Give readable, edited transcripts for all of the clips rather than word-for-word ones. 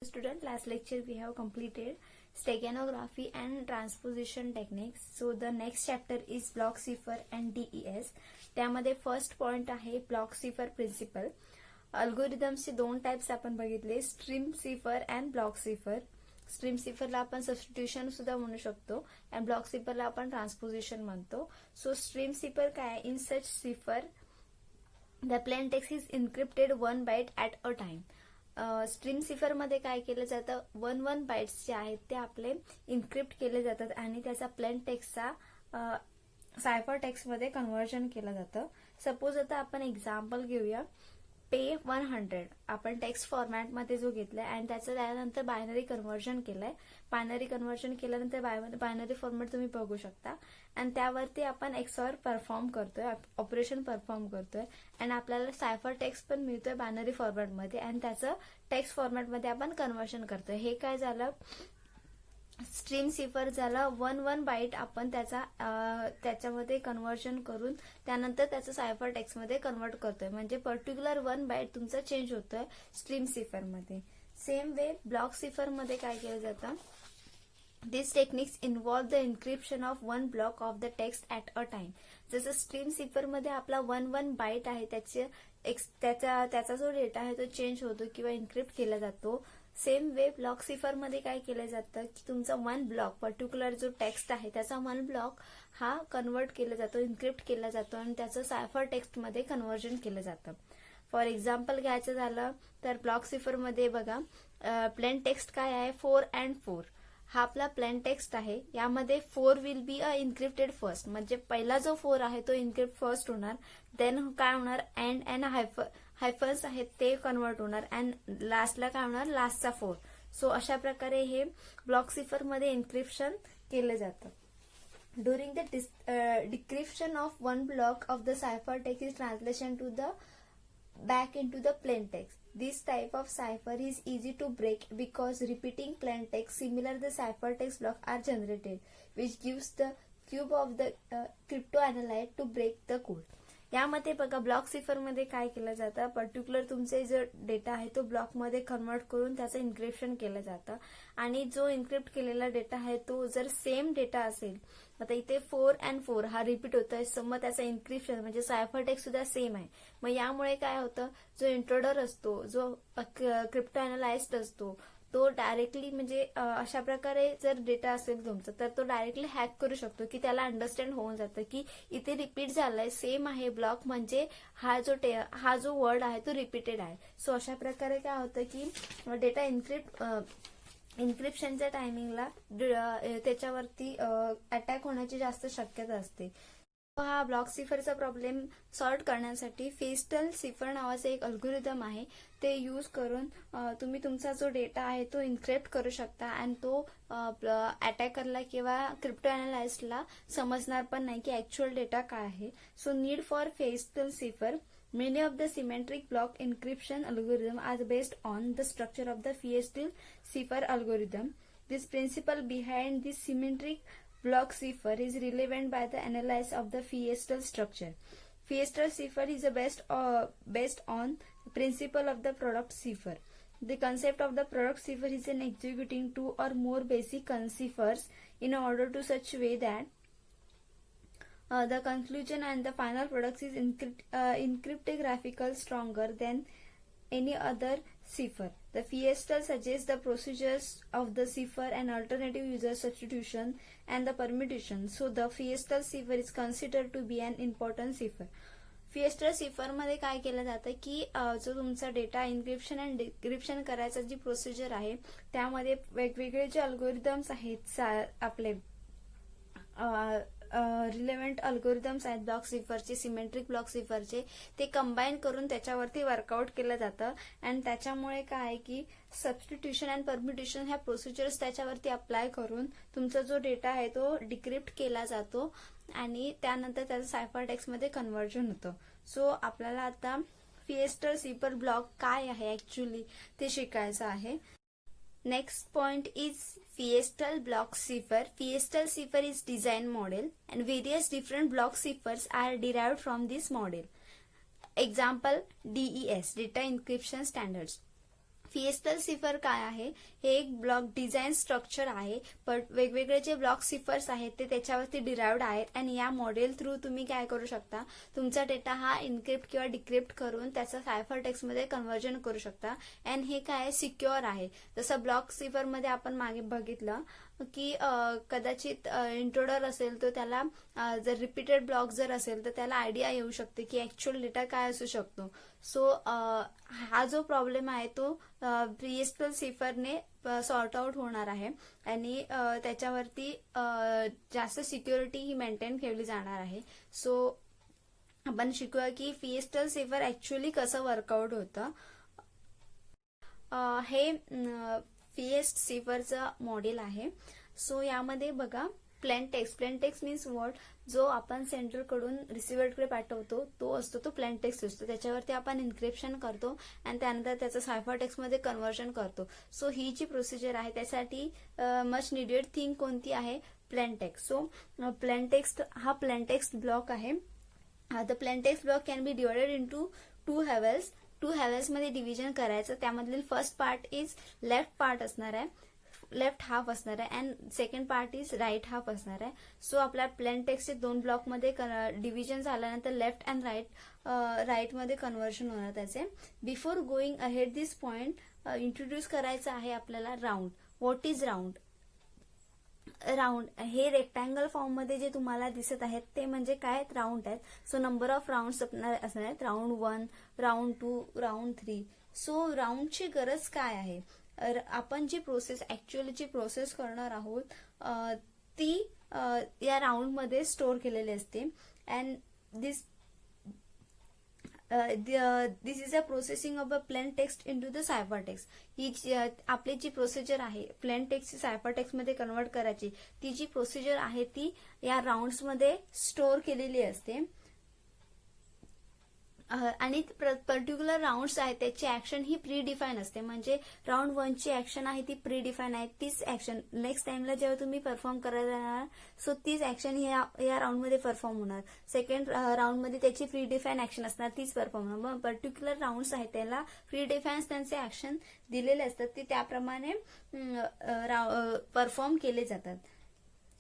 Student, last lecture we have completed steganography and transposition techniques. So the next chapter is block cipher and DES. त्यामध्ये first point आहे block cipher principle. अल्गोरिदम्सचे दोन types आपण बघितले, stream cipher and block cipher. Stream सिफरला आपण substitution सुद्धा म्हणू शकतो अँड ब्लॉक सिफरला आपण ट्रान्सपोजिशन म्हणतो. सो स्ट्रीम सिफर काय, in such cipher the plain text is encrypted 1 byte at a time. Stream cipher मध्ये काय केलं जातं, 1 बाइट्स जे आहेत ते आपले इन्क्रिप्ट केले जातात आणि त्याचा प्लेन टेक्स्टचा सायफर टेक्स्ट मध्ये कन्व्हर्जन केलं जातं. सपोज आता आपण एक्झाम्पल घेऊया, पे 100 आपण टेक्स्ट फॉर्मॅट मध्ये जो घेतलाय आणि त्यानंतर बायनरी कन्व्हर्जन केलंय. बायनरी कन्व्हर्जन केल्यानंतर बायनरी फॉर्मॅट तुम्ही बघू शकता आणि त्यावरती आपण एक्सऑर परफॉर्म करतोय, ऑपरेशन परफॉर्म करतोय आणि आपल्याला सायफर टेक्स्ट पण मिळतोय बायनरी फॉर्मॅट मध्ये आणि त्याचं टेक्स्ट फॉर्मॅट मध्ये आपण कन्व्हर्जन करतोय. हे काय झालं, स्ट्रीम सिफर झाला. 1 बाइट आपण त्याच्यामध्ये कन्व्हर्जन करून त्यानंतर त्याचं सायफर टेक्स्ट मध्ये कन्वर्ट करतोय, म्हणजे पर्टिक्युलर 1 बाइट तुमचा चेंज होतोय स्ट्रीम सिफर मध्ये. सेम वे ब्लॉक सिफर मध्ये काय केलं जातं, this techniques involve the encryption of 1 block of the text at a time. जसं स्ट्रीम सिफर मध्ये आपला 1 बाइट आहे, त्याचा जो डेटा आहे तो चेंज होतो किंवा इन्क्रिप्ट केला जातो. सेम वे ब्लॉक सिफर मध्ये काय केलं जातं की तुमचा 1 ब्लॉक, पर्टिक्युलर जो टेक्स्ट आहे त्याचा 1 ब्लॉक हा कन्वर्ट केला जातो, इन्क्रिप्ट केला जातो आणि त्याचं सायफर टेक्स्ट मध्ये कन्व्हर्जन केलं जातं. फॉर एक्झाम्पल घ्यायचं झालं तर ब्लॉक सिफर मध्ये बघा, प्लेन टेक्स्ट काय आहे, 4 and 4 हा आपला प्लेन टेक्स्ट आहे. यामध्ये 4 will be a encrypted first, म्हणजे पहिला जो 4 आहे तो इन्क्रिप्ट फर्स्ट होणार. देन काय होणार, अँड हायफन्स आहेत ते कन्वर्ट होणार अँड लास्टला काय होणार, लास्टचा 4. सो अशा प्रकारे हे ब्लॉक सिफर मध्ये इन्क्रिप्शन केलं जातं. During the decryption of 1 block of the cipher text is translation to the back into the plain text. This type of cipher is easy to break because repeating plain text similar the cipher text block are generated, which gives the cube of the cryptanalyte to break the code. यामध्ये बघा block cipher मध्ये काय केलं जातं, particular तुमचे जो data आहे तो ब्लॉक मध्ये कन्वर्ट करून त्याचं इन्क्रिप्शन केलं जातं आणि जो इन्क्रिप्ट केलेला डेटा आहे तो जर सेम डेटा असेल, आता इथे 4 and 4 हा रिपीट होतोय, मग त्याचा इन्क्रिप्शन म्हणजे सायफर टेक्स्ट सुद्धा सेम आहे. मग यामुळे काय होतं, जो इंट्रोडर असतो, जो क्रिप्टो अनालाइस्ट असतो, तो डायरेक्टली म्हणजे अशा प्रकारे जर डेटा असेल तुमचा तर तो डायरेक्टली हॅक करू शकतो की त्याला अंडरस्टँड होऊन जातं की इथे रिपीट झालाय, सेम आहे ब्लॉक, म्हणजे हा जो वर्ड आहे तो रिपीटेड आहे. सो अशा प्रकारे काय होतं की डेटा इन्क्रिप्शनच्या टायमिंगला त्याच्यावरती अटॅक होण्याची जास्त शक्यता असते. हा ब्लॉक सिफरचा प्रॉब्लेम सॉल्व्ह करण्यासाठी फेस्टल सिफर नावाचं एक अल्गोरिदम आहे. ते यूज करून तुम्ही तुमचा जो डेटा आहे तो इन्क्रिप्ट करू शकता आणि तो अटॅकरला किंवा क्रिप्टो अनालाइस्टला समजणार पण नाही की ऍक्च्युअल डेटा काय आहे. So need for फेस्टल cipher. Many of the symmetric block encryption algorithms are based on the structure of the Feastel cipher algorithm. This principle behind this symmetric block cipher is relevant by the analysis of the Feastel structure. Feastel cipher is based on the principle of the product cipher. The concept of the product cipher is in executing 2 or more basic ciphers in order to such way that the conclusion and the final product is encryptographical stronger than any other cipher. The Feastel suggests the procedures of the cipher and alternative user substitution and the permutation. So the Feastel cipher is considered to be an important cipher. Feastel cipher मध्ये काय केलं जातं की जो तुमचा data encryption and decryption करायचा जी procedure आहे त्यामध्ये वेगवेगळे जे अल्गोरिदम्स आहेत आपले रिलेव्हंट अल्गोरिदम्स आहेत ब्लॉक सिफरचे, सिमेट्रिक ब्लॉक सिफरचे, ते कंबाईन करून त्याच्यावरती वर्कआउट केलं जातं आणि त्याच्यामुळे काय आहे की सबस्टिट्यूशन अँड परम्युटेशन ह्या प्रोसिजर्स त्याच्यावरती अप्लाय करून तुमचा जो डेटा आहे तो डिक्रिप्ट केला जातो आणि त्यानंतर त्याचं सायफर टेक्स्ट मध्ये कन्व्हर्जन होतं. सो आपल्याला आता फेस्टल सिफर ब्लॉक काय आहे ऍक्च्युअली ते शिकायचं आहे. Next point is Feastel block cipher. Feastel cipher is design model and various different block ciphers are derived from this model. Example, DES, Data Encryption Standards. फिएस्टल सिफर काय आहे, हे एक ब्लॉक डिझाईन स्ट्रक्चर आहे, पण वेगवेगळे जे ब्लॉक सिफर्स आहेत ते त्याच्यावरती डिराइव्ड आहेत आणि या मॉडेल थ्रू तुम्ही काय करू शकता, तुमचा डेटा हा इनक्रिप्ट किंवा डिक्रिप्ट करून त्याचा सायफर टेक्स्ट मध्ये कन्व्हर्जन करू शकता. अँड हे काय सिक्युअर आहे. जसं ब्लॉक सिफर मध्ये आपण मागे बघितलं की कदाचित इंट्रोडर असेल तर त्याला जर रिपीटेड ब्लॉक जर असेल तर त्याला आयडिया येऊ शकते की ऍक्च्युअल डेटा काय असू शकतो. सो हा जो प्रॉब्लेम आहे तो फिएस्टल सिफरने सॉर्ट आउट होणार आहे आणि त्याच्यावरती जास्त सिक्युरिटी ही मेंटेन ठेवली जाणार आहे. सो आपण शिकूया की फिएस्टल सिफर ऍक्च्युअली कसं वर्कआउट होतं. हे फिएस्ट सिफरचं मॉडेल आहे. सो यामध्ये बघा प्लेन टेक्स्ट मीन्स व्हॉट, जो आपण सेंडर कडून रिसिव्हरकडे पाठवतो तो असतो तो प्लेन टेक्स्ट असतो. त्याच्यावरती आपण इन्क्रिप्शन करतो आणि त्यानंतर त्याचं सायफर टेक्स्ट मध्ये कन्व्हर्जन करतो. सो ही जी प्रोसिजर आहे त्यासाठी मच निडेड थिंग कोणती आहे, plain text. So plain text हा प्लेन टेक्स्ट ब्लॉक आहे. The plain text block can be divided into two halves मध्ये डिव्हिजन करायचं. त्यामधील first part is left part असणार आहे, लेफ्ट हाफ असणार आहे and second part is right half असणार आहे. सो आपल्या प्लेन टेक्स्टचे दोन ब्लॉक मध्ये डिव्हिजन झाल्यानंतर लेफ्ट अँड राईट मध्ये कन्व्हर्जन होणार त्याचे. बिफोर गोईंग अहेड दिस पॉइंट इंट्रोड्यूस करायचं आहे आपल्याला round. What is round? Round हे रेक्टँगल फॉर्म मध्ये जे तुम्हाला दिसत आहेत ते म्हणजे काय, राऊंड आहेत. सो नंबर ऑफ राऊंड असणार आहेत, राऊंड 1, राऊंड 2, राऊंड 3. सो राऊंडची गरज काय आहे, आपण जी प्रोसेस ऍक्च्युअली जी प्रोसेस करणार आहोत ती या राऊंड मध्ये स्टोअर केलेली असते. And this is a processing of a plain text into the cipher text. ही आपली जी प्रोसिजर आहे प्लेन टेक्स्ट सायफर टेक्स्ट मध्ये कन्वर्ट करायची, ती जी प्रोसिजर आहे ती या राऊंड्स मध्ये स्टोअर केलेली असते. आणि पर्टिक्युलर राऊंड्स आहेत त्याची ऍक्शन ही प्री डिफाईन असते. म्हणजे राऊंड 1 ची ऍक्शन आहे ती प्री डिफाईन आहे. तीच ऍक्शन नेक्स्ट टाइमला जेव्हा तुम्ही परफॉर्म करायला जाणार सो तीच ऍक्शन या राऊंड मध्ये परफॉर्म होणार. सेकंड राऊंड मध्ये त्याची प्री डिफाईन ऍक्शन असणार, तीच परफॉर्म होणार. मग पर्टिक्युलर राऊंड्स आहेत त्याला प्री डिफाईन त्यांचे ऍक्शन दिलेले असतात, ते त्याप्रमाणे परफॉर्म केले जातात.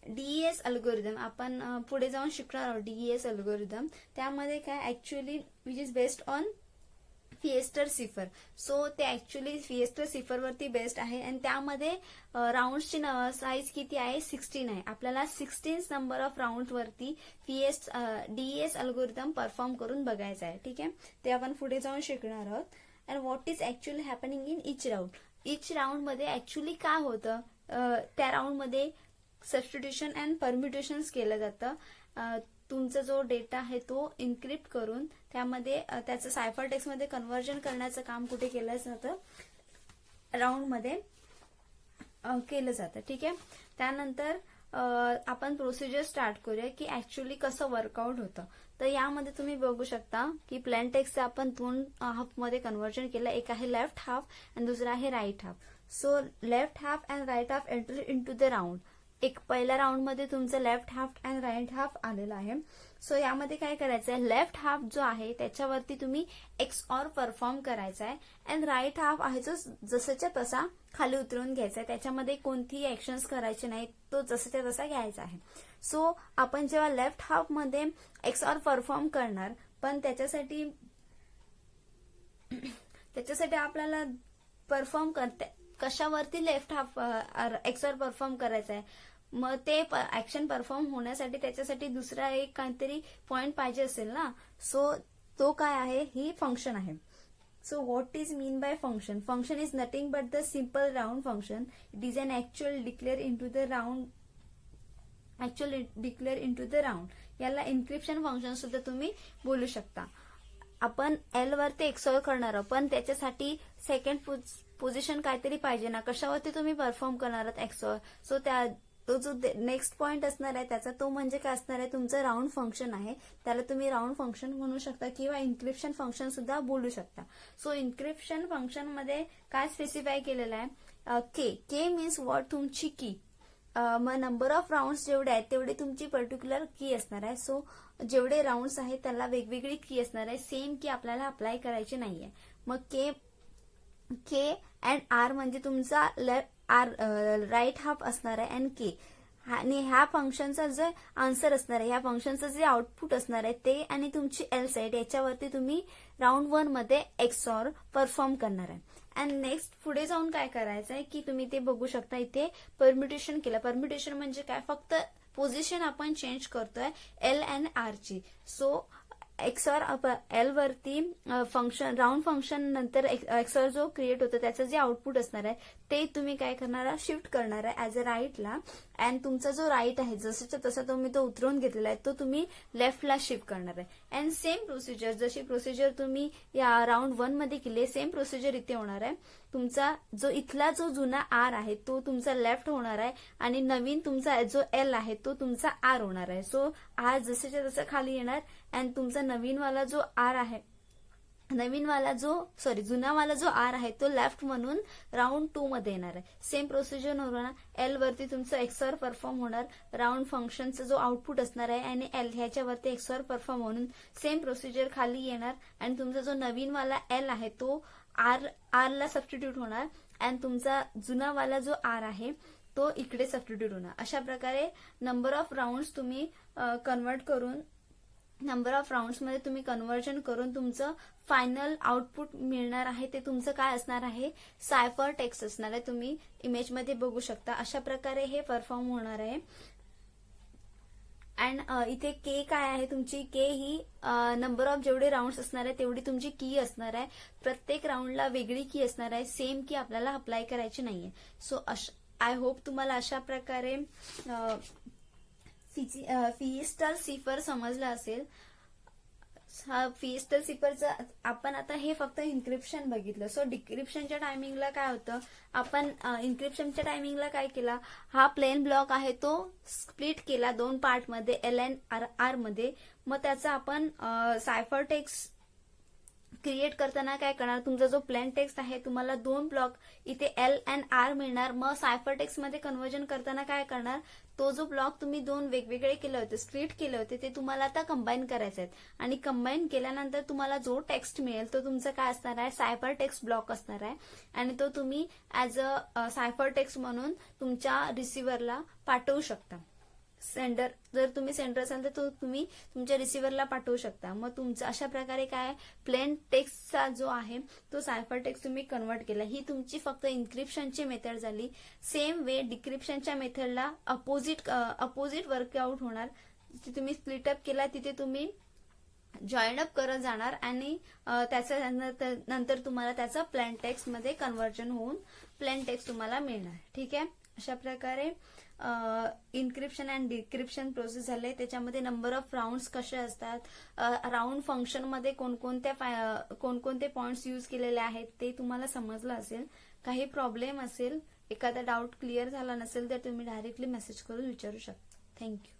डीईएस अल्गोरिदम आपण पुढे जाऊन शिकणार आहोत. डीईएस अल्गोरिदम त्यामध्ये काय actually which is based on Feistel cipher. So ते ऍक्च्युअली फिएस्टर सिफर वरती बेस्ड आहे आणि त्यामध्ये राऊंडची साईज किती आहे, 16 आहे. आपल्याला 16 नंबर ऑफ राऊंड वरती डीईएस अल्गोरिदम परफॉर्म करून बघायचं आहे. ठीक आहे, ते आपण पुढे जाऊन शिकणार आहोत. And what is actually happening in each round. Each round मध्ये ऍक्च्युअली काय होतं, त्या राऊंड मध्ये सबस्टिट्यूशन अँड परम्युटेशन्स केलं जातं. तुमचा जो डेटा आहे तो इन्क्रिप्ट करून त्यामध्ये त्याचं सायफर टेक्स्ट मध्ये कन्व्हर्जन करण्याचं काम कुठे केलं जातं, राऊंड मध्ये केलं जातं. ठीक आहे, त्यानंतर आपण प्रोसिजर स्टार्ट करूया की ऍक्च्युअली कसं वर्कआउट होतं. तर यामध्ये तुम्ही बघू शकता की प्लेन टेक्स्ट आपण 2 हाफ मध्ये कन्व्हर्जन केलं. एक आहे लेफ्ट हाफ आणि दुसरा आहे right half. So left half and right half enter into the round. एक पहिल्या राऊंड मध्ये तुमचं left half and right half आलेला आहे. सो यामध्ये काय करायचं आहे, लेफ्ट हाफ जो आहे त्याच्यावरती तुम्ही एक्सऑर परफॉर्म करायचा आहे अँड राईट हाफ आहे जो जसाच्या तसा खाली उतरवून घ्यायचा आहे. त्याच्यामध्ये कोणतीही ऍक्शन्स करायचे नाही, तो जसाच्या तसा घ्यायचा आहे. सो आपण जेव्हा लेफ्ट हाफ मध्ये एक्सऑर परफॉर्म करणार, पण त्याच्यासाठी आपल्याला परफॉर्म करते कशावरती, लेफ्ट हाफ एक्सऑर परफॉर्म करायचा आहे. मग ते ऍक्शन परफॉर्म होण्यासाठी त्याच्यासाठी दुसरा एक काहीतरी पॉइंट पाहिजे असेल ना. सो तो काय आहे, ही फंक्शन आहे. So what is mean by function. Function is nothing but the simple round function. It is an actual declare into the round. याला इन्क्रिप्शन फंक्शन सुद्धा तुम्ही बोलू शकता. आपण एल वरती एक्सऑर करणार आहोत, पण त्याच्यासाठी सेकंड पोझिशन काहीतरी पाहिजे ना, कशावरती तुम्ही परफॉर्म करणार आहात एक्सऑर. सो तो जो नेक्स्ट पॉइंट असणार आहे त्याचा तो म्हणजे काय असणार आहे, तुमचं राऊंड फंक्शन आहे. त्याला तुम्ही राऊंड फंक्शन म्हणू शकता किंवा इन्क्रिप्शन फंक्शन सुद्धा बोलू शकता. सो इन्क्रिप्शन फंक्शन मध्ये काय स्पेसिफाय केलेलं आहे, के मीन्स व्हॉट, तुमची की. मग नंबर ऑफ राऊंड्स जेवढे आहेत तेवढे तुमची पर्टिक्युलर की असणार आहे. सो जेवढे राऊंड्स आहेत त्याला वेगवेगळी की असणार आहे, सेम की आपल्याला अप्लाय करायची नाहीये. मग के के अँड आर म्हणजे तुमचा राईट हाफ असणार आहे अँड के, आणि ह्या फंक्शनचा जे आन्सर असणार आहे, ह्या फंक्शनचं जे आउटपुट असणार आहे ते आणि तुमची एल साईड याच्यावरती तुम्ही राऊंड 1 मध्ये एक्सऑर परफॉर्म करणार आहे. अँड नेक्स्ट पुढे जाऊन काय करायचं आहे की तुम्ही ते बघू शकता इथे परम्युटेशन केलं. परम्युटेशन म्हणजे काय, फक्त पोझिशन आपण चेंज करतोय एल अँड आर ची. सो एक्सऑर एल वरती फंक्शन राऊंड फंक्शन नंतर एक्सऑर जो क्रिएट होतो त्याचं जे आउटपुट असणार आहे ते तुम्ही काय करणार आहे, शिफ्ट करणार आहे ऍज अ राईटला. अँड तुमचा जो राईट आहे जसंच्या तसा तुम्ही तो उतरवून घेतलेला आहे तो तुम्ही लेफ्टला शिफ्ट करणार आहे. अँड सेम प्रोसिजर, जशी प्रोसिजर तुम्ही या राऊंड 1 मध्ये केली सेम प्रोसिजर इथे होणार आहे. तुमचा जो इथला जो जुना आर आहे तो तुमचा लेफ्ट होणार आहे आणि नवीन तुमचा जो एल आहे तो तुमचा आर होणार आहे. सो आर जसेच्या तसं खाली येणार अँड तुमचा नवीनवाला जो आर आहे, जुनावाला जो आर आहे तो लेफ्ट म्हणून राऊंड 2 मध्ये येणार आहे. सेम प्रोसिजर होणार. एल वरती तुमचं एक्सऑर परफॉर्म होणार, राऊंड फंक्शनचा जो आउटपुट असणार आहे आणि एल ह्याच्यावरती एक्सऑर परफॉर्म म्हणून सेम प्रोसिजर खाली येणार आणि तुमचा जो नवीनवाला एल आहे तो आरला सबस्टिट्यूट होणार अँड तुमचा जुनावाला जो आर आहे तो इकडे सबस्टिट्यूट होणार. अशा प्रकारे नंबर ऑफ राऊंड्स तुम्ही नंबर ऑफ राऊंड्स मध्ये तुम्ही कन्व्हर्जन करून तुमचं फायनल आउटपुट मिळणार आहे ते तुमचं काय असणार आहे, सायफर टेक्स्ट असणार आहे. तुम्ही इमेजमध्ये बघू शकता अशा प्रकारे हे परफॉर्म होणार आहे. अँड इथे के काय आहे, तुमची के ही नंबर ऑफ जेवढे राऊंड्स असणार आहे तेवढी तुमची की असणार आहे. प्रत्येक राऊंडला वेगळी की असणार आहे, सेम की आपल्याला अप्लाय करायची नाहीये. सो आय होप तुम्हाला अशा प्रकारे फिएस्टल सिफर समजलं असेल. फिएस्टल सिफरचं आपण आता हे फक्त इन्क्रिप्शन बघितलं. सो डिक्रिप्शनच्या टायमिंगला काय होतं, आपण इन्क्रिप्शनच्या टायमिंगला काय केला, हा प्लेन ब्लॉक आहे तो स्प्लिट केला 2 पार्टमध्ये एल अँड आर मध्ये. मग त्याचा आपण सायफर टेक्स्ट क्रिएट करताना काय करणार, तुमचा जो प्लेन टेक्स्ट आहे तुम्हाला 2 ब्लॉक इथे एल अँड आर मिळणार. मग सायफर टेक्स्ट मध्ये कन्व्हर्जन करताना काय करणार, तो जो ब्लॉक तुम्ही 2 वेगवेगळे केले होते, स्प्लिट केले होते, ते तुम्हाला आता कंबाईन करायचे आहेत. आणि कंबाईन केल्यानंतर तुम्हाला जो टेक्स्ट मिळेल तो तुमचा काय असणार आहे, सायफर टेक्स्ट ब्लॉक असणार आहे. आणि तो तुम्ही ऍज अ सायफर टेक्स्ट म्हणून तुमच्या रिसिव्हरला पाठवू शकता. जर तुम्ही सेंडर असाल तर तो तुम्ही तुमच्या रिसिव्हरला पाठवू शकता. मग तुमचं अशा प्रकारे काय प्लेन टेक्स्टचा जो आहे तो सायफर टेक्स्ट तुम्ही कन्वर्ट केला. ही तुमची फक्त इन्क्रिप्शनची मेथड झाली. सेम वे डिक्रिप्शनच्या मेथडला अपोजिट वर्कआउट होणार. जिथे तुम्ही स्प्लिट अप केला तिथे तुम्ही जॉईन अप करत जाणार आणि त्याच्या नंतर तुम्हाला त्याचं प्लेन टेक्स्ट मध्ये कन्व्हर्जन होऊन प्लेन टेक्स्ट तुम्हाला मिळणार. ठीक आहे, अशा प्रकारे इन्क्रिप्शन अँड डिक्रिप्शन प्रोसेस झाले. त्याच्यामध्ये नंबर ऑफ राऊंड्स कसे असतात, राऊंड फंक्शन मध्ये कोणकोणते पॉइंट्स यूज केलेले आहेत ते तुम्हाला समजलं असेल. काही प्रॉब्लेम असेल, एखादा डाऊट क्लिअर झाला नसेल तर तुम्ही डायरेक्टली मेसेज करून विचारू शकता. थँक्यू.